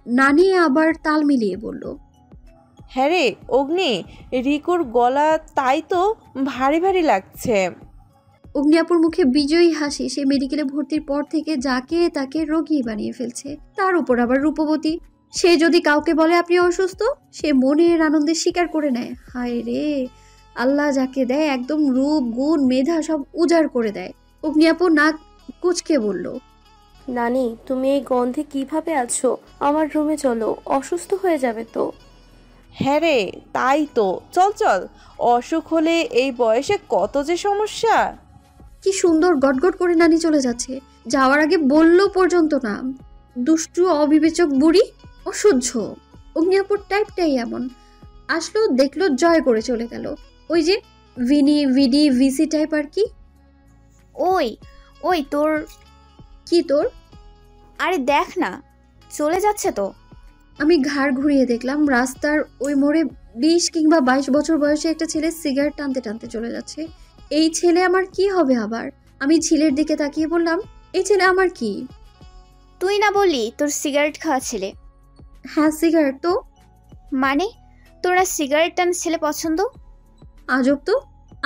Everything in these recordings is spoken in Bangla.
নানি আবার তাল মিলিয়ে বলল, হ্যাঁ রে অগ্নি, রিকুর গলা তাই তো ভারী ভারী লাগছে। অগ্নিয়াপুর মুখে বিজয়ী হাসি। সে মেডিকেলে ভর্তির পর থেকে যাকে তাকে রোগী বানিয়ে ফেলছে, তার উপর আবার রূপবতী। সে যদি কাউকে বলে আপনি অসুস্থ, সে মনের আনন্দে স্বীকার করে নেয়। হায় রে, আল্লাহ যাকে দেয় একদম রূপ গুণ মেধা সব উজাড় করে দেয়। অগ্নিয়াপুর নাক কুচকে বলল, নানি, তুমি এই গন্ধে কিভাবে আছো? আমার রুমে চলো, অসুস্থ হয়ে যাবে তো। হ্যাঁ রে তাই তো, চল চল। অসুখ হলে এই বয়সে কত যে সমস্যা। কি সুন্দর গটগট করে নানি চলে যাচ্ছে, যাওয়ার আগে বলল পর্যন্ত না। দুষ্টু অবিবেচক বুড়ি, অসহ্য। অগ্নিয়াপুর টাইপটাই এমন। আসলো, দেখলো, জয় করে চলে গেল। ওই যে ভিনি ভিডি ভিসি টাইপ আর কি। ওই ওই তোর, কি তোর? আরে দেখ না, চলে যাচ্ছে তো। আমি ঘাড় ঘুরিয়ে দেখলাম রাস্তার ওই মোড়ে 20 কিংবা 22 বছর বয়সে একটা ছেলে সিগারেট টানতে টানতে চলে যাচ্ছে। এই ছেলে আমার কি হবে আবার? আমি ছেলের দিকে তাকিয়ে বললাম, এই ছেলে আমার কি? তুই না বললি তোর সিগারেট খাওয়া ছেলে? হ্যাঁ সিগারেট তো। মানে তোরা সিগারেট টান ছেলে পছন্দ? আজব তো।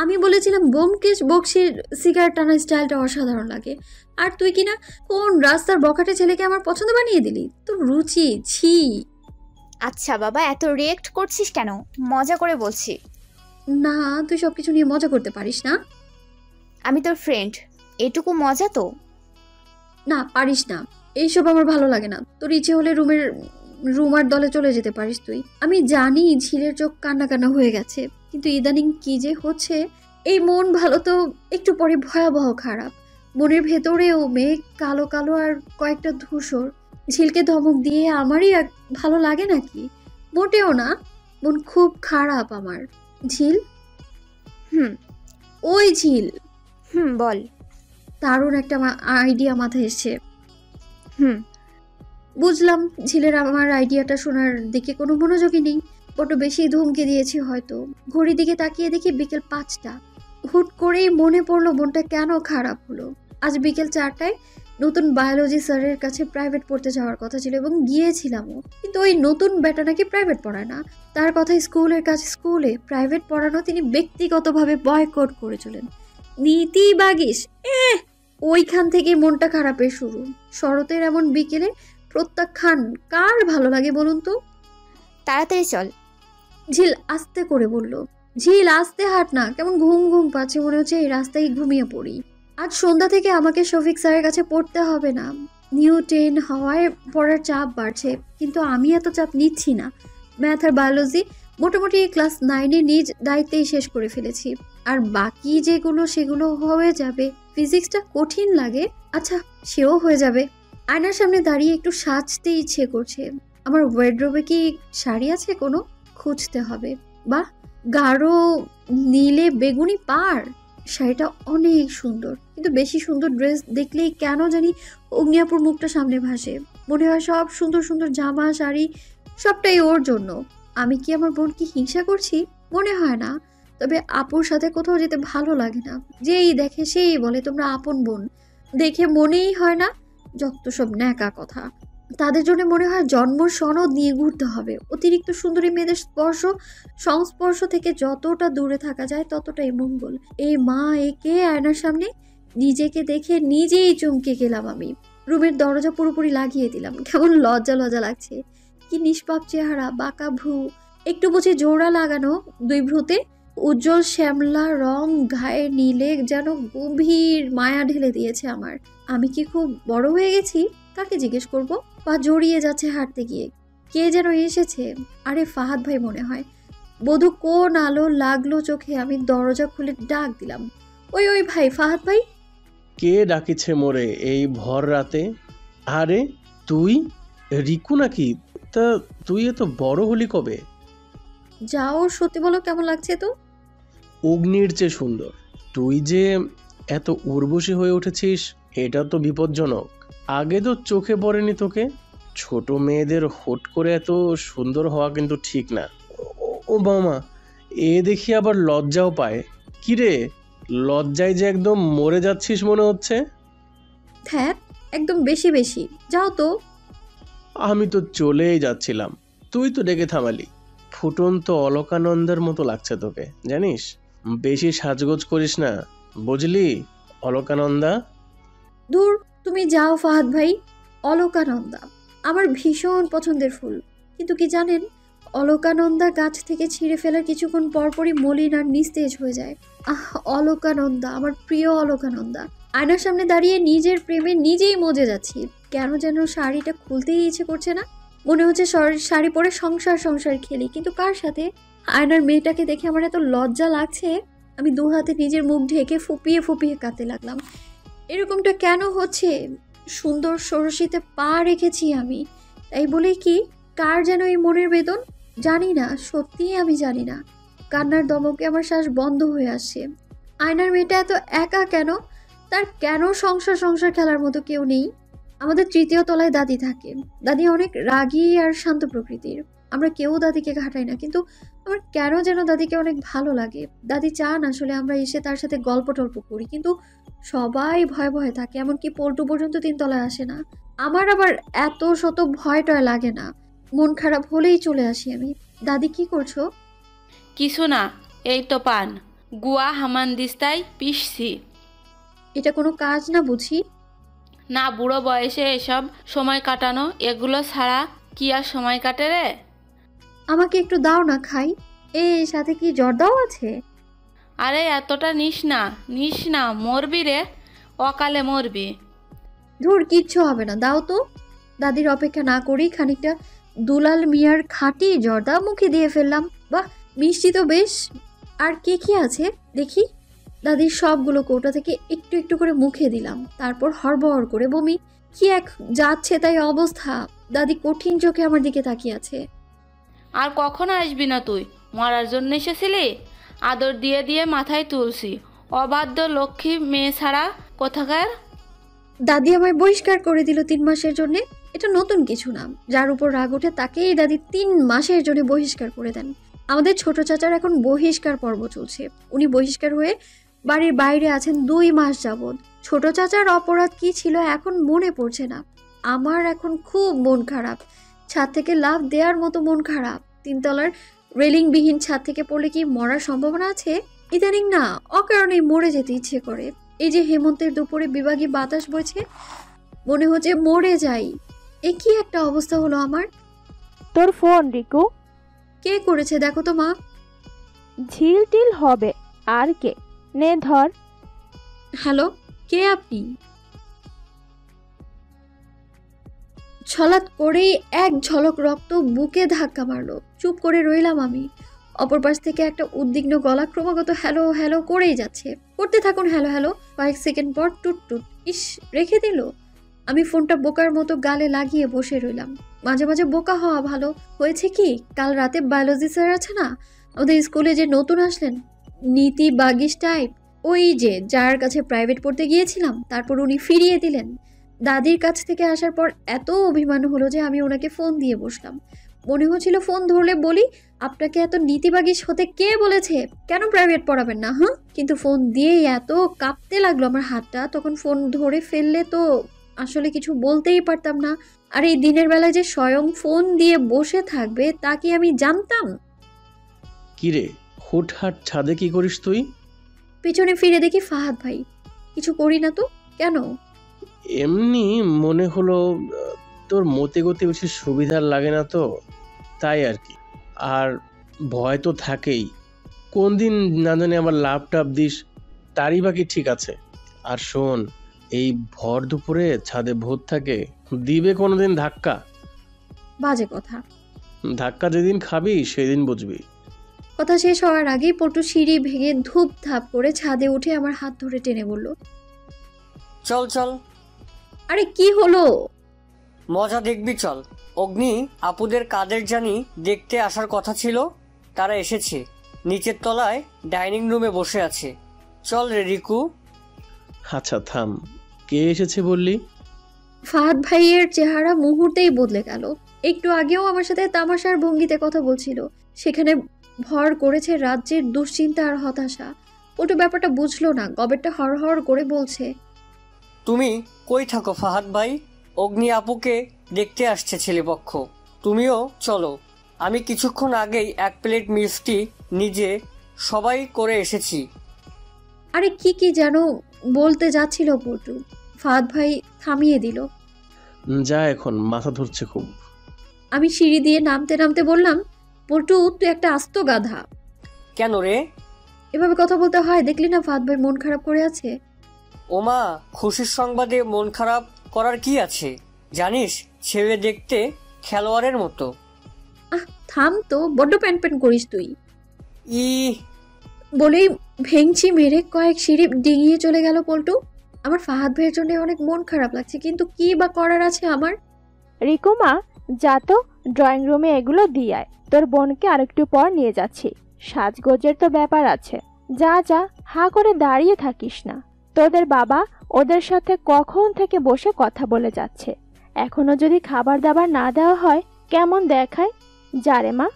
আমি বলেছিলাম ব্যোমকেশ বক্সির সিগারেট টানার স্টাইলটা অসাধারণ লাগে, আর তুই কিনা কোন রাস্তার বখাটে ছেলেকে আমার পছন্দ বানিয়ে দিলি। তোর রুচি, ছি। আচ্ছা বাবা, এত রিয়েক্ট করছিস কেন? মজা করে বলছি। না, তুই সবকিছু নিয়ে মজা করতে পারিস না। আমি তোর ফ্রেন্ড, এটুকু মজা তো। না পারিস না, এইসব আমার ভালো লাগে না। তোর ইচ্ছে হলে রুমার দলে চলে যেতে পারিস তুই। আমি জানি ঝিলের চোখ কান্না কান্না হয়ে গেছে, কিন্তু ইদানিং কি যে হচ্ছে। এই মন ভালো তো একটু পরে ভয়াবহ খারাপ। মনের ভেতরেও মেঘ, কালো কালো আর কয়েকটা ধূসর। ঝিলকে ধমক দিয়ে আমারই ভালো লাগে নাকি? মোটেও না। মন খুব খারাপ আমার। ঝিল, হুম ওই ঝিল, বল। দারুণ একটা আইডিয়া মাথায় এসছে। হুম বুঝলাম ঝিলের আমার আইডিয়াটা শোনার দিকে কোনো মনোযোগই নেই। বড্ড বেশি ধমকে দিয়েছি হয়তো। ঘড়ির দিকে তাকিয়ে দেখি বিকেল 5টা। হুট করেই মনে পড়লো মনটা কেন খারাপ হলো। আজ বিকেল 4টায় নতুন বায়োলজি স্যারের কাছে প্রাইভেট পড়তে যাওয়ার কথা ছিল, এবং গিয়েছিলামও। কিন্তু ওই নতুন বেটা নাকি প্রাইভেট পড়ায় না। তার কথা স্কুলের কাছে স্কুলে প্রাইভেট পড়ানো তিনি ব্যক্তিগতভাবে বয়কট করে চলেন। নীতি বাগিস, ওইখান থেকে মনটা খারাপের শুরু। শরতের এমন বিকেলে প্রত্যাখ্যান কার ভালো লাগে বলুন তো? তাড়াতাড়ি চল। ঝিল আস্তে করে বলল। ঝিল আস্তে হাঁট না, কেমন ঘুম ঘুম পাচ্ছে, মনে হচ্ছে এই রাস্তায় ঘুমিয়ে পড়ি। আজ সন্ধ্যা থেকে আমাকে শফিক স্যারের কাছে পড়তে হবে না। নিউ 10 হওয়ায় পড়ার চাপ বাড়ছে, কিন্তু আমি এত চাপ নিচ্ছি না। ম্যাথ আর বায়োলজি মোটামুটি ক্লাস 9-এ নিজ দায়িত্বেই শেষ করে ফেলেছি, আর বাকি যেগুলো সেগুলো হয়ে যাবে। ফিজিক্সটা কঠিন লাগে, আচ্ছা সেও হয়ে যাবে। আয়নার সামনে দাঁড়িয়ে একটু সাজতে ইচ্ছে করছে। আমার ওয়ার্ডরোবে কি শাড়ি আছে কোনো? খুঁজতে হবে। বাহ, গাঢ় নীলে বেগুনি পাড়, শাড়িটা অনেক সুন্দর। কিন্তু বেশি সুন্দর ড্রেস দেখলেই কেন জানি অগ্নিয়াপুর মুখটা সামনে ভাসে। মনে হয় সব সুন্দর সুন্দর জামা শাড়ি সবটাই ওর জন্য। আমি কি আমার বোনকে হিংসা করছি? মনে হয় না। তবে আপুর সাথে কোথাও যেতে ভালো লাগে না। যেই দেখে সেই বলে তোমরা আপন বোন। দেখে মনেই হয় না। যত সব ন্যাকা কথা। তাদের জন্য মনে হয় জন্ম সনদ নিয়ে ঘুরতে হবে। অতিরিক্ত সুন্দরী মেয়েদের সংস্পর্শ থেকে যতটা দূরে থাকা যায় ততটাই মঙ্গল। এই মা, একে আয়নার সামনে নিজেকে দেখে নিজেই চমকে গেলাম আমি। রুমের দরজা পুরোপুরি লাগিয়ে দিলাম। কেমন লজ্জা লজ্জা লাগছে। কি নিষ্পাপ চেহারা, বাঁকা ভ্রু, একটু বুঝি জোড়া লাগানো দুই ভ্রুতে। উজ্জ্বল শ্যামলা রং গায়ে নীলে যেন গভীর মায়া ঢেলে দিয়েছে আমার। আমি কি খুব বড় হয়ে গেছি? কাকে জিজ্ঞেস করব? পা জড়িয়ে যাচ্ছে হাঁটতে গিয়ে। কে যেন এসেছে। আরে ফাহাদ ভাই মনে হয়। বধূ কোন আলো লাগলো চোখে, আমি দরজা খুলে ডাক দিলাম, ওই ওই ভাই, ফাহাদ ভাই। কে ডাকিছে মোরে এই ভর রাতে? আরে তুই রিকু নাকি? তা তুই এত বড় হলি কবে? যাও, সত্যি বলো কেমন লাগছে তো? অগ্নির চেয়ে সুন্দর। তুই যে এত উর্বশী হয়ে উঠেছিস এটা তো বিপজ্জনক। আগে তো চোখে পড়েনি তোকে। ছোট মেয়েদের হুট করে এত সুন্দর হওয়া কিন্তু ঠিক না। ও মামা, এ দেখি আবার লজ্জাও পায়। কিরে, লজ্জায় যে একদম মরে যাচ্ছিস মনে হচ্ছে। হ্যাঁ, একদম বেশি বেশি। যাও তো। আমি তো চলেই যাচ্ছিলাম, তুই তো ডেকে থামালি। ফুটন্ত অলকানন্দার মতো লাগছে তোকে, জানিস? বেশি সাজগোজ করিস না, বুঝলি অলকানন্দা? দূর, তুমি যাও ফাহাদ ভাই। অলকানন্দা আমার ভীষণ পছন্দের ফুল, কিন্তু কি জানেন, অলকানন্দা গাছ থেকে ছিঁড়ে ফেলার কিছুক্ষণ পরপরই মলিন আর নিস্তেজ হয়ে যায়। অলকানন্দা, আমার প্রিয় অলকানন্দা। আয়নার সামনে দাঁড়িয়ে নিজের প্রেমে নিজেই মজে যাচ্ছি। কেন যেন শাড়িটা খুলতেই ইচ্ছে করছে না। মনে হচ্ছে শাড়ি পরে সংসার সংসার খেলি, কিন্তু কার সাথে? আয়নার মেয়েটাকে দেখে আমার এত লজ্জা লাগছে, আমি দু হাতে নিজের মুখ ঢেকে ফুপিয়ে ফুপিয়ে কাঁদতে লাগলাম। এরকমটা কেন হচ্ছে? সুন্দর ষোড়শীতে পা রেখেছি আমি, তাই বলেই কি কার যেন এই মনের বেদন? জানি না, সত্যিই আমি জানি না। কান্নার দমকে আমার শ্বাস বন্ধ হয়ে আসছে। আয়নার মেয়েটা এত একা কেন? তার কেন সংসার সংসার খেলার মতো কেউ নেই? আমাদের তৃতীয় তলায় দাদি থাকে। দাদি অনেক রাগী আর শান্ত প্রকৃতির। আমরা কেউ দাদিকে ঘাটাই না, কিন্তু আমার কেন যেন দাদিকে অনেক ভালো লাগে। দাদি চান আসলে আমরা এসে তার সাথে গল্প টল্প করি, কিন্তু সবাই ভয়ে ভয়ে থাকে, এমনকি পল্টু পর্যন্ত 3 তলায় আসে না। আমার আবার এত শত ভয় টয় লাগে না, মন খারাপ হলেই চলে আসি আমি। দাদি কি করছো? কিছু না, এই তো পান গুয়া হামানদিস্তায় পিসছি। এটা কোনো কাজ না বুঝি? না, বুড়ো বয়সে এসব সময় কাটানো, এগুলো ছাড়া কি আর সময় কাটে রে? আমাকে একটু দাও না খাই। সাথে কি জর্দাও আছে? আরে এতটা নিস না, মরবি রে, অকালে মরবি। ধুর, কিচ্ছু হবে না, দাও তো। দাদির অপেক্ষা না করেই খানিকটা দুলাল মিয়ার খাঁটি জর্দা মুখে দিয়ে ফেললাম। বাহ, মিষ্টি তো বেশ। আর কে কি আছে দেখি। দাদির সবগুলো কৌটা থেকে একটু একটু করে মুখে দিলাম, তারপর হড়বড় করে বমি। কি এক যাচ্ছে তাই অবস্থা। দাদি কঠিন চোখে আমার দিকে তাকিয়ে আছে। আর কখনো আসবি না তুই, মরার জন্য এসেছিলি? আদর দিয়ে দিয়ে মাথায় তুলছি, অবাধ্য লক্ষ্মী মেয়ে ছাড়া কোথাকার। দাদি আমায় বহিষ্কার করে দিল 3 মাসের জন্য। এটা নতুন কিছু না, যার উপর রাগ ওঠে তাকেই দাদি 3 মাসের জন্য বহিষ্কার করে দেন। আমাদের ছোট চাচার এখন বহিষ্কার পর্ব চলছে। উনি বহিষ্কার হয়ে বাড়ির বাইরে আছেন 2 মাস যাবৎ। ছোট চাচার অপরাধ কি ছিল এখন মনে পড়ছে না। আমার এখন খুব মন খারাপ, ছাদ থেকে লাফ দেওয়ার মতো মন খারাপ। 3 তলার রেলিংবিহীন ছাদ থেকে পড়লে কি মরার সম্ভাবনা আছে? ইদানিং না অকারণেই মরে যেতে ইচ্ছে করে। এই যে হেমন্তের দুপুরে বিভাগী বাতাস বইছে, মনে হচ্ছে মরে যাই। এ কি একটা অবস্থা হলো আমার। তোর ফোন রিকু। কে করেছে দেখো তো মা। ঝিল টিল হবে আর কে? নে ধর। হ্যালো, কে আপনি? ছলাৎ করেই এক ঝলক রক্ত বুকে ধাক্কা মারলো। চুপ করে রইলাম আমি। অপর পাশ থেকে একটা উদ্বিগ্ন গলা ক্রমাগত হ্যালো হ্যালো করেই যাচ্ছে। করতে থাকুন হ্যালো হ্যালো। কয়েক সেকেন্ড পর টুট টুট। ইস, রেখে দিল। আমি ফোনটা বোকার মতো গালে লাগিয়ে বসে রইলাম। মাঝে মাঝে বোকা হওয়া ভালো। হয়েছে কি, কাল রাতে বায়োলজি স্যার আছে না আমাদের স্কুলে, যে নতুন আসলেন, নীতি বাগিস টাইপ, ওই যে যার কাছে প্রাইভেট পড়তে গিয়েছিলাম, তারপর উনি ফিরিয়ে দিলেন। দাদির কাছ থেকে আসার পর এত অভিমান হলো যে আমি ওনাকে ফোন দিয়ে বসলাম। মনে হচ্ছিল ফোন ধরলে বলি, আপনাকে এত নীতিবাগিস হতে কে বলেছে? কেন প্রাইভেট পড়াবেন না? হ্যাঁ, কিন্তু ফোন দিয়েই এত কাঁপতে লাগলো আমার হাতটা। তখন ফোন ধরে ফেললে তো আসলে কিছু বলতেই পারতাম না। আর এই দিনের বেলায় যে স্বয়ং ফোন দিয়ে বসে থাকবে তা কি আমি জানতাম? কিরে, হুটহাট ছাদে কি করিস তুই? পিছনে ফিরে দেখি ফাহাদ ভাই। কিছু করি না তো। কেন? এমনি মনে হলো, তোর মতে গতি বেশি সুবিধার লাগে না তো, তাই আর কি। আর ভয় তো থাকেই, কোন দিন না জানি আবার লাভ টাপ দিস, তারই বাকি ঠিক আছে। আর শোন, এই ভর দুপুরে ছাদে ভূত থাকে, দিবে কোনোদিন ধাক্কা। বাজে কথা। ধাক্কা যেদিন খাবি সেদিন বুঝবি। কথা শেষ হওয়ার আগেই পটু সিঁড়ি ভেঙে ধূপ ধাপ করে ছাদে উঠে আমার হাত ধরে টেনে বলল, চল চল। আরে কি হলো? মজা দেখবি চল। অগ্নি আপুদের কাদের জানি দেখতে আসার কথা ছিল, তারা এসেছে। নিচের তলায় ডাইনিং রুমে বসে আছে। চল রে রিকু। আচ্ছা থাম, কে এসেছে বললি? ফাহাদ ভাইয়ের চেহারা মুহূর্তেই বদলে গেল। একটু আগেও আমার সাথে তামাশার ভঙ্গিতে কথা বলছিল, সেখানে ভর করেছে রাজ্যের দুশ্চিন্তা আর হতাশা। ওটা ব্যাপারটা বুঝলো না, গবেরটা হড়হড় করে বলছে, তুমি কই থাকো ফাহাদ ভাই? অগ্নি আপুকে দেখতে আসছে ছেলেপক্ষ। তুমিও চলো। আমি কিছুক্ষণ আগেই 1 প্লেট মিষ্টি নিজে সবাই করে এসেছি। আরে কি কি যেন বলতে যাচ্ছিল পটু, ফাহাদ ভাই থামিয়ে দিল। যা, এখন মাথা ধরছে খুব। আমি সিঁড়ি দিয়ে নামতে নামতে বললাম, পটু তুই একটা আস্ত গাধা। কেন রে? এভাবে কথা বলতে হয়? দেখলি না ফাহাদ ভাই মন খারাপ করে আছে। ওমা, খুশির সংবাদে মন খারাপ করার কি আছে? জানিস, ছেলে দেখতে খেলোয়াড়ের মতো। থাম তো, বড্ড প্যান প্যান করিস তুই। ই বলেই ভেঙচি মেরে কয়েক সিঁড়ি ডিঙিয়ে চলে গেল পল্টু। আমার ফাহাদ ভাইয়ের জন্য অনেক মন খারাপ লাগছে, কিন্তু কি বা করার আছে আমার। রিকুমা, যা তো ড্রয়িং রুমে এগুলো দিয়ে আয়, তোর বোনকে আরেকটু পর নিয়ে যাচ্ছি। সাজগোজের তো ব্যাপার আছে। যা যা, হা করে দাঁড়িয়ে থাকিস না। তোদের বাবা ওদের সাথে কখন থেকে বসে কথা বলে যাচ্ছে, এখনো যদি খাবার দাবার না দেওয়া হয় কেমন দেখায়? যা রে মা।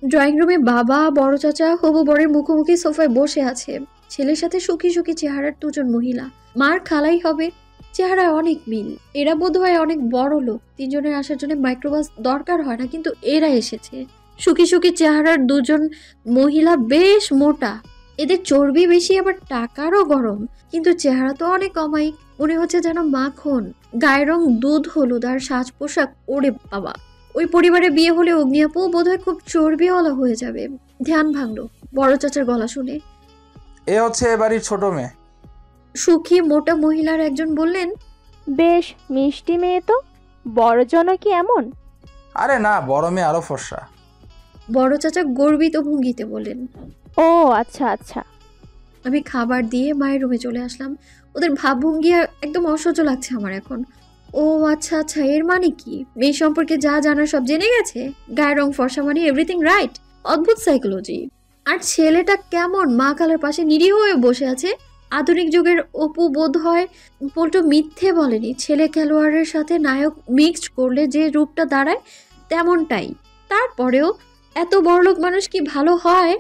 ড্রয়িং রুমে বাবা, বড় চাচা, হবু বরের মুখোমুখি সোফায় বসে আছে। ছেলের সাথে সুখী সুখী চেহারার দুজন মহিলা, মার খালাই হবে। চেহারায় অনেক মিল। এরা বোধহয় অনেক বড় লোক। তিনজনের আসার জন্য মাইক্রোবাস দরকার হয় না, কিন্তু এরা এসেছে। সুখী সুখী চেহারার দুজন মহিলা বেশ মোটা, এদের চর্বি বেশি, আবার টাকারও গরম, কিন্তু চেহারা তো অনেক অমায়িক। মনে হচ্ছে যেন মাখন। গায়ের রং দুধ হলুদ, আর সাজ পোশাক ওরে বাবা। ওই পরিবারে বিয়ে হলে অগ্নিয়াপু বোধহয় খুব চর্বিওয়ালা হয়ে যাবে। ধ্যান ভাঙলো বড় চাচার গলা শুনে। এ হচ্ছে এ বাড়ির ছোট মেয়ে। সুখী মোটা মহিলার একজন বললেন, বেশ মিষ্টি মেয়ে তো, বড় জন কি এমন? আরে না, বড় মেয়ে আরো ফর্সা। বড় চাচা গর্বিত ভঙ্গিতে বললেন। ও আচ্ছা আচ্ছা। আমি খাবার দিয়ে মায়ের রুমে চলে আসলাম। ওদের ভাবভঙ্গি একদম অসহ্য লাগছে আমার এখন। ও আচ্ছা আচ্ছা, এর মানে কি? মেয়ে সম্পর্কে যা জানার সব জেনে গেছে। গায়ের রং ফর্সা মানে এভরিথিং রাইট। অদ্ভুত সাইকোলজি। আর ছেলেটা কেমন মা খালার পাশে নিরীহ হয়ে বসে আছে। আধুনিক যুগের অপু বোধ হয়। পল্টু মিথ্যে বলেনি। ছেলে খেলোয়াড়ের সাথে নায়ক মিক্সড করলে যে রূপটা দাঁড়ায় তেমনটাই। তারপরেও এত বড়লোক মানুষ কি ভালো হয়?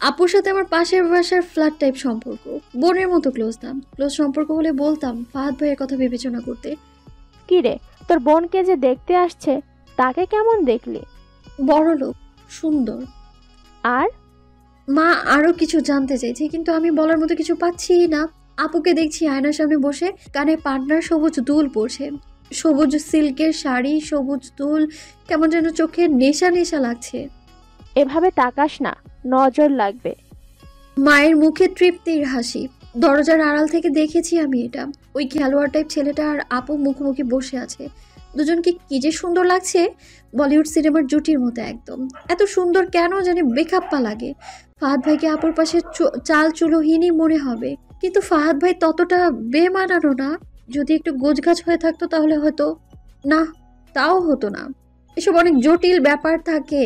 আপুর সাথে আমার পাশের বাসার ফ্ল্যাট টাইপ সম্পর্ক, বোনের মতো ক্লোজ নাম। ক্লোজ সম্পর্ক হলে বলতাম ফাহাদ ভাইয়ের কথা বিবেচনা করতে। কি রে, তোর বোনকে যে দেখতে আসছে তাকে কেমন দেখলি? বড়লোক, সুন্দর। আর মা আরো কিছু জানতে চাইছে, কিন্তু আমি বলার মতো কিছু পাচ্ছি না। আপুকে দেখছি আয়নার সামনে বসে, কানে পান্নার সবুজ দুল পরছে। সবুজ সিল্কের শাড়ি, সবুজ দুল, কেমন যেন চোখে নেশা নেশা লাগছে। এভাবে তাকাস না, নজর লাগবে। মায়ের মুখে তৃপ্তির হাসি। দরজার আড়াল থেকে দেখেছি আমি এটা। ওই খেলোয়াড় টাইপ ছেলেটা আর আপু মুখোমুখি বসে আছে। দুজনকে কি যে সুন্দর লাগছে, বলিউড সিনেমার জুটির মতো একদম। এত সুন্দর কেন জানি বেখাপ্পা লাগে। ফাহাদ ভাইকে আপুর পাশে চাল চুলোহীনই মনে হবে, কিন্তু ফাহাদ ভাই ততটা বেমানানো না। যদি একটু গোছগাছ হয়ে থাকতো তাহলে হয়তো। না, তাও হতো না। এসব অনেক জটিল ব্যাপার থাকে।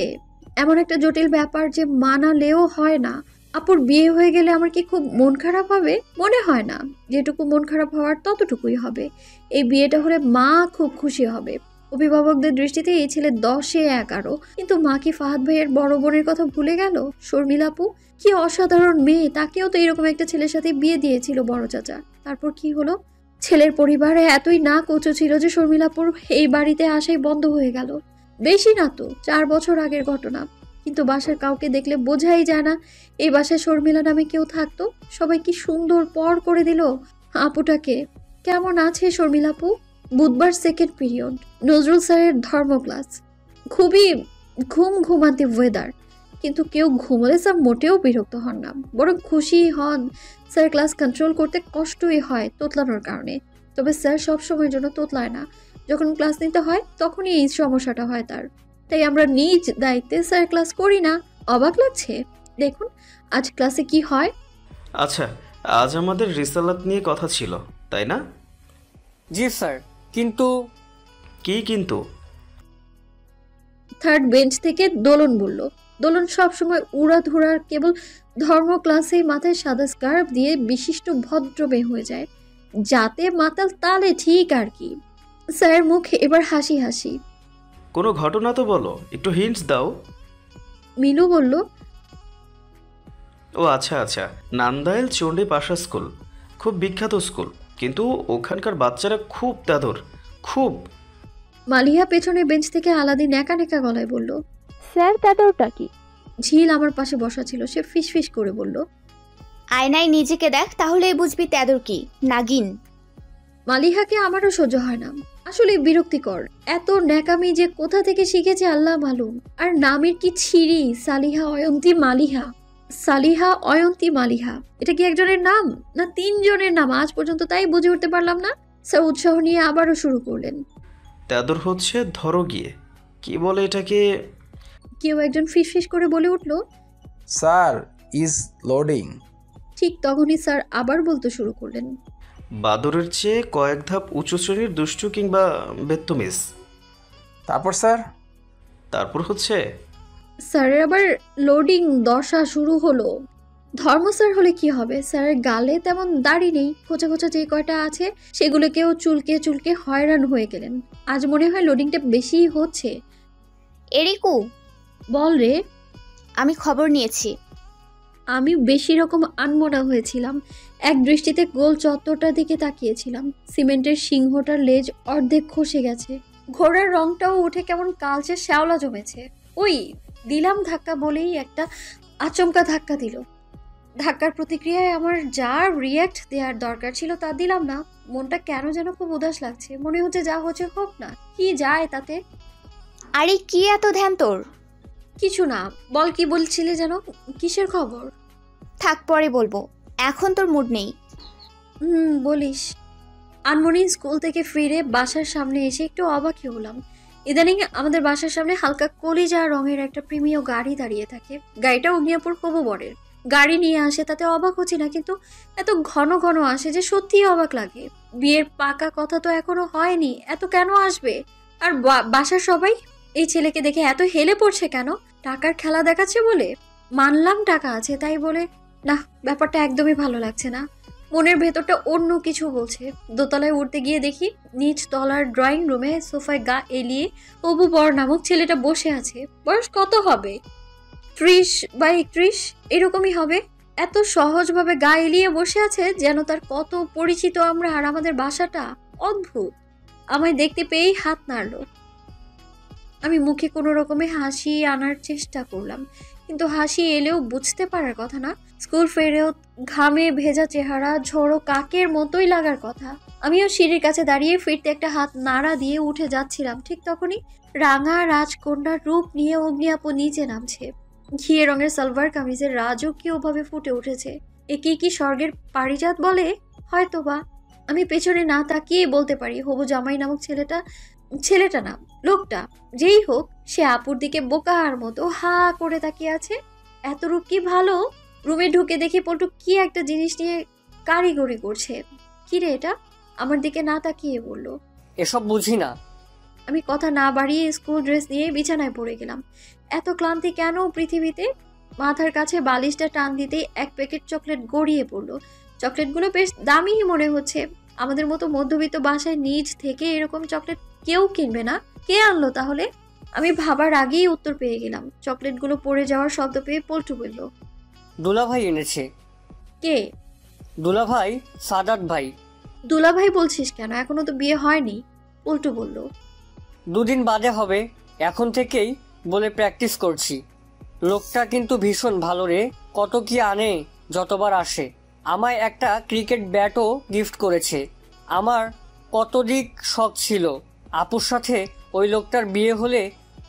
এমন একটা জটিল ব্যাপার যে মানালেও হয় না। আপুর বিয়ে হয়ে গেলে আমার কি খুব মন খারাপ হবে? মনে হয় না। যেটুকু মন খারাপ হওয়ার ততটুকুই হবে। এই বিয়েটা হলে মা খুব খুশি হবে। অভিভাবকদের দৃষ্টিতে এই ছেলে 10-এ 11। কিন্তু মা কি ফাহাদ ভাইয়ের বড় বোনের কথা ভুলে গেল? শর্মিলা আপু কি অসাধারণ মেয়ে, তাকেও তো এরকম একটা ছেলের সাথে বিয়ে দিয়েছিল বড় চাচা। তারপর কি হলো? ছেলের পরিবারে এতই না কচু ছিল যে শর্মিলাপুর এই বাড়িতে আসাই বন্ধ হয়ে গেল। বেশি না তো 4 বছর আগের ঘটনা। কিন্তু বাসার কাউকে দেখলে বোঝাই যায় না এই বাসায় শর্মিলা নামে কেউ থাকতো। সবাই কি সুন্দর পর করে দিল আপুটাকে। কেমন আছে শর্মিলাপু? বুধবার সেকেন্ড পিরিয়ড, নজরুল স্যারের ধর্ম ক্লাস। খুবই ঘুমাতে ওয়েদার, কিন্তু কেউ ঘুমলে স্যার মোটেও বিরক্ত হন না, বরং খুশি হন। স্যার ক্লাস কন্ট্রোল করতে কষ্টই হয় তোতলানোর কারণে। তবে স্যার সব সময়ের জন্য তোতলায় না। যখন ক্লাস নিতে হয় তখনই এই সমস্যাটা হয় তার। তাই আমরা নিজ দায়িত্বে স্যার ক্লাস করি না। অবাক লাগছে? দেখুন আজ ক্লাসে কি হয়। আচ্ছা, আজ আমাদের রিসালাত নিয়ে কথা ছিল, তাই না? জি স্যার। কিন্তু কি কিন্তু? থার্ড বেঞ্চ থেকে দোলন বলল। দোলন সবসময় উড়াধুরার, কেবল ধর্ম ক্লাসে মাথায় সাদা স্কার্ফ দিয়ে বিশিষ্ট ভদ্র মেয়ে হয়ে যায়। যাতে মাতাল তালে ঠিক আর কি। স্যার মুখে এবার হাসি হাসি। কোনো ঘটনা তো বলো, একটু হিন্টস দাও। মিলু বলল, ও আচ্ছা আচ্ছা, নান্দাইল চণ্ডী পাশা স্কুল, খুব বিখ্যাত স্কুল, কিন্তু ওখানকার বাচ্চারা খুব দাদর, খুব। মালিহা পেছনের বেঞ্চ থেকে আলাদি ন্যাকা ন্যাকা গলায় বলল। স্যার তাদেরটা কি? ঝিল আমার পাশে বসা ছিল, সে ফিস করে বলল। আয়নায় নিজেকে দেখ, তাহলেই বুঝবি তেদর কি, নাগিন। মালিহাকে আমারও সহ্য হয় না, আসলে বিরক্তিকর। এত ন্যাকামি যে কোথা থেকে শিখেছে আল্লাহ মালুম। আর নামের কি ছিরি, সালিহা অয়ন্তী মালিহা। সালিহা অয়ন্তী মালিহা, এটা কি একজনের নাম না 3 জনের নাম? আজ পর্যন্ত তাই বুঝে উঠতে পারলাম না। স্যার উৎসাহ নিয়ে আবারও শুরু করলেন। তেদর হচ্ছে ধরো গিয়ে, কি বলে এটাকে? কেউ একজন ফিস করে বলে উঠল, স্যার ইজ লোডিং। ঠিক তখনই স্যার আবার বলতে শুরু করলেন। বাদরের চেয়ে কয়েক ধাপ উঁচু শ্রেণীর দুষ্টু কিংবা বেত্তমিস। তারপর স্যার? তারপর হচ্ছে স্যারের আবার লোডিং দশা শুরু হলো। ধর্ম স্যার হলে কি হবে, স্যারের গালে তেমন দাড়ি নেই, খোঁচা খোঁচা যে কয়টা আছে সেগুলোকেও চুলকে হয়রান হয়ে গেলেন। আজ মনে হয় লোডিংটা বেশিই হচ্ছে। এরিকু, বল রে। আমি খবর নিয়েছি। আমি বেশি রকম আনমনা হয়েছিলাম। এক দৃষ্টিতে গোল চত্বরটার দিকে তাকিয়েছিলাম। সিমেন্টের সিংহটার লেজ অর্ধেক খসে গেছে, ঘোড়ার রংটাও উঠে কেমন কালচে শ্যাওলা জমেছে। ওই দিলাম ধাক্কা বলেই একটা আচমকা ধাক্কা দিল। ধাক্কার প্রতিক্রিয়ায় আমার যা রিয়্যাক্ট দেওয়ার দরকার ছিল তা দিলাম না। মনটা কেন যেন খুব উদাস লাগছে, মনে হচ্ছে যা হচ্ছে হোক না, কি যায় তাতে। আরে কি এত ধ্যান তোর? কিছু না, বল কি বলছিলে যেন, কিসের খবর? থাক পরে বলবো, এখন তোর মুড নেই। বলিস। আনমনি স্কুল থেকে ফিরে বাসার সামনে এসে একটু অবাকই হলাম। ইদানিং আমাদের বাসার সামনে হালকা কলিজা রঙের একটা প্রিমিয় গাড়ি দাঁড়িয়ে থাকে। গাড়িটা অগ্নিয়াপুর হবু বরের। গাড়ি নিয়ে আসে তাতে অবাক হচ্ছি না, কিন্তু এত ঘন ঘন আসে যে সত্যিই অবাক লাগে। বিয়ের পাকা কথা তো এখনো হয়নি, এত কেন আসবে? আর বাসার সবাই এই ছেলেকে দেখে এত হেলে পড়ছে কেন? টাকার খেলা দেখাচ্ছে বলে? মানলাম টাকা আছে তাই বলে, না, ব্যাপারটা একদমই ভালো লাগছে না। মনের ভেতরটা অন্য কিছু বলছে। দোতলায় উঠতে গিয়ে দেখি নিচ তলার ড্রয়িং রুমে সোফায় গা এলিয়ে অবু বর নামক ছেলেটা বসে আছে। বয়স কত হবে? 30 বা 31 এরকমই হবে। এত সহজভাবে গা এলিয়ে বসে আছে যেন তার কত পরিচিত আমরা আর আমাদের বাসাটা। অদ্ভুত। আমায় দেখতে পেয়েই হাত নাড়লো। আমি মুখে কোনো রকমে হাসি আনার চেষ্টা করলাম, কিন্তু হাসি এলেও বুঝতে পারার কথা না। স্কুল ফেরেও ঘামে ভেজা চেহারা, ঝোড়ো কাকের মতোই লাগার কথা। আমিও সিঁড়ির কাছে দাঁড়িয়ে ফিরতে একটা হাত নাড়া দিয়ে উঠে যাচ্ছিলাম, ঠিক তখনই রাঙা রাজকন্যার রূপ নিয়ে অগ্নি আপু নিচে নামছে। ঘিয়ে রঙের সালোয়ার কামিজের রাজকীয়ভাবে ফুটে উঠেছে। একে কি স্বর্গের পারিজাত বলে? হয়তোবা। আমি পেছনে না তাকিয়ে বলতে পারি হবু জামাই নামক ছেলেটা না, লোকটা যেই হোক, সে আপুর দিকে বোকার মতো হা করে তাকিয়ে আছে। এত রূপ কি ভালো? রুমে ঢুকে দেখি পল্টু কি একটা জিনিস নিয়ে কারিগরি করছে। কিরে এটা? আমার দিকে না তাকিয়ে বলল, এসব বুঝি না। আমি কথা না বাড়িয়ে স্কুল ড্রেস নিয়ে বিছানায় পড়ে গেলাম। এত ক্লান্তি কেন পৃথিবীতে? মাথার কাছে বালিশটা টান দিতেই এক প্যাকেট চকলেট গড়িয়ে পড়লো। চকলেটগুলো বেশ দামি মনে হচ্ছে। আমাদের মতো মধ্যবিত্ত বাসায় নিজ থেকে এরকম চকলেট কেউ কিনবে না। কে আনলো তাহলে? আমি ভাবার আগেই উত্তর পেয়ে গেলাম। চকলেটগুলো পড়ে যাওয়ার শব্দ পেয়ে পল্টু বলল, দুলাভাই এনেছে। কে? দুলাভাই, সাদাত ভাই। দুলাভাই বলছিস কেন? এখনো তো বিয়ে হয়নি। পল্টু বলল, 2 দিন বাদে হবে, এখন থেকেই বলে প্র্যাকটিস করছি। লোকটা কিন্তু ভীষণ ভালো রে, কত কি আনে যতবার আসে। আমায় একটা ক্রিকেট ব্যাটও গিফট করেছে। আমার কত দিক শখ ছিল আপুর সাথে ওই লোকটার বিয়ে হলে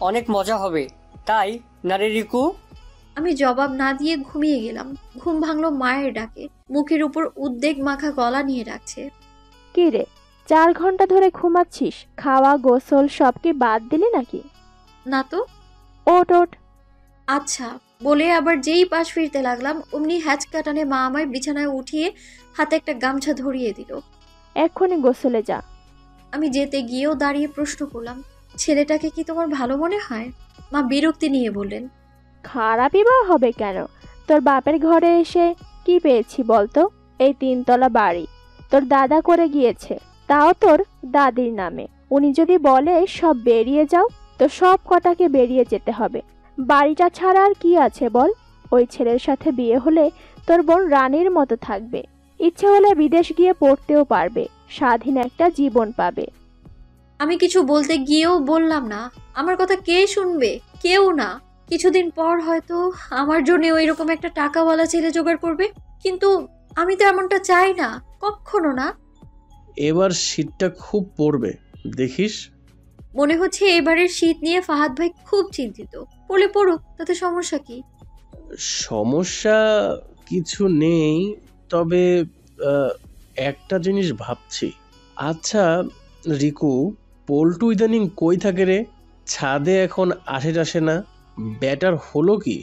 অনেক মজা হবে, তাই না রে রিকু? আমি জবাব না দিয়ে ঘুমিয়ে গেলাম। ঘুম ভাঙলো মায়ের ডাকে। মুখের উপর উদ্বেগ মাখা গলা নিয়ে রাখছে। কি রে, 4 ঘন্টা ধরে ঘুমাচ্ছিস? খাওয়া গোসল সব কি বাদ দিলি নাকি? না তো। ওট ওট। আচ্ছা বলে আবার যেই পাশ ফিরতে লাগলাম অমনি হ্যাচ কাটানে মা আমায় বিছানায় উঠিয়ে হাতে একটা গামছা ধরিয়ে দিল। এক্ষুনি গোসলে যা। আমি যেতে গিয়েও দাঁড়িয়ে প্রশ্ন করলাম, ছেলেটাকে কি তোমার ভালো মনে হয়? মা বিরক্তি নিয়ে বললেন, খারাপই বা হবে কেন? তোর বাপের ঘরে এসে কি পেয়েছি বলতো? এই 3 তলা বাড়ি তোর দাদা করে গিয়েছে, তাও তোর দাদির নামে। উনি যদি বলে সব বেরিয়ে যাও, তো সব কটাকে বেরিয়ে যেতে হবে। বাড়িটা ছাড়া আর কি আছে বল? ওই ছেলের সাথে বিয়ে হলে তোর বোন রানীর মতো থাকবে। ইচ্ছে হলে বিদেশ গিয়ে পড়তেও পারবে, স্বাধীন একটা জীবন পাবে। আমি কিছু বলতে গিয়েও বললাম না। আমার কথা কে শুনবে? কেউ না। কিছুদিন পর হয়তো আমার জন্য ওই রকম একটা টাকাওয়ালা ছেলে জোগাড় করবে, কিন্তু আমি তো এমনটা চাই না, কখনো না। এবার শীতটা খুব পড়বে, দেখিস। মনে হচ্ছে এবারের শীত নিয়ে ফাহাদ ভাই খুব চিন্তিত। পড়লে পড়ুক, তাতে সমস্যা কি? সমস্যা কিছু নেই, তবে একটা জিনিস ভাবছি। আচ্ছা রিকু, পল্টু ইদানিং কই থাকে রে? ছাদে এখন আসে টাসে না। ব্যাটার হলো কি?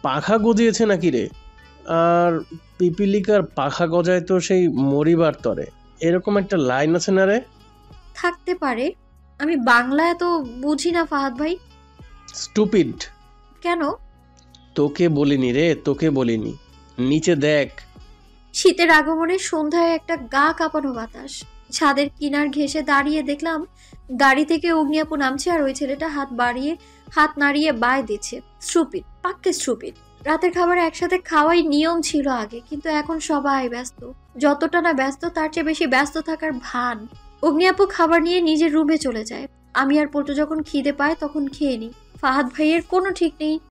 পাখা গজিয়েছে নাকি রে? আর পিপিলিকার পাখা গজায় তো সেই মরিবার তরে, এরকম একটা লাইন আছে না রে? থাকতে পারে। আমি বাংলা এত বুঝি না ফাহাদ ভাই। স্টুপিড। কেন? তোকে বলিনি রে, তোকে বলিনি। নিচে দেখ। শীতের আগমনে সন্ধ্যায় একটা গা কাঁপানো বাতাস। ছাদের কিনার ঘেঁষে দাঁড়িয়ে দেখলাম গাড়ি থেকে অগ্নি আপু নামছে, আর ওই ছেলেটা হাত নাড়িয়ে বায় দিচ্ছে। Stupid, পাক্কে stupid. রাতের খাবার একসাথে খাওয়াই নিয়ম ছিল আগে, কিন্তু এখন সবাই ব্যস্ত। যতটা না ব্যস্ত তার চেয়ে বেশি ব্যস্ত থাকার ভান। অগ্নি আপু খাবার নিয়ে নিজের রুমে চলে যায়। আমি আর পল্টু যখন খিদে পায় তখন খেয়ে নিই। ফাহাদ ভাইয়ের কোনো ঠিক নেই,